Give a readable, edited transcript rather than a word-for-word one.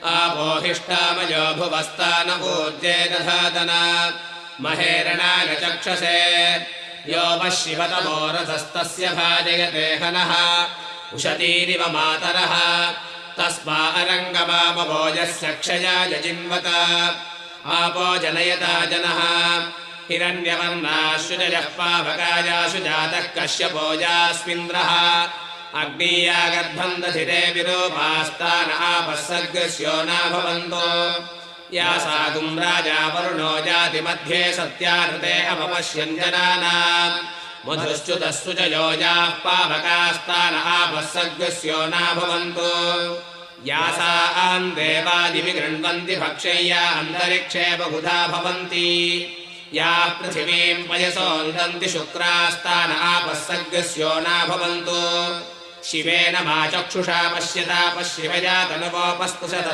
आपोहिष्टामयो भुवस्तान ऊर्जे दधातना महेरणाय चक्षसे यो वः शिवतमोरथस्तस्य भाजयते हनः उशतीरिव मातरः तस्मा अरङ्गमामवो यस्य क्षयाय जिन्वत आपो जनयता जनः हिरण्यवर्णाशुजयः पावकायाशु जातः कश्यपो यास्मिन्द्रः अग्नीया गर्भम् दधिरे विरूपास्तान आपः सर्गस्यो न भवन्तो या सागुम् राजा वरुणो जाति मध्ये सत्यानृते अपपश्यन् जनानाम् मधुश्च्युतस्तु च योजाः पावकास्तान आपः सर्गस्यो न भवन्तो या सा आम् देवादिविगृह्णन्ति भक्षय्या अन्तरिक्षे बहुधा भवन्ति याः पृथिवीम् पयसोन्दन्ति शुक्रास्तान आपः सर्गस्यो न भवन्तो शिवेन मा चक्षुषा पश्यता पश्यवया तनुवोपस्तुषत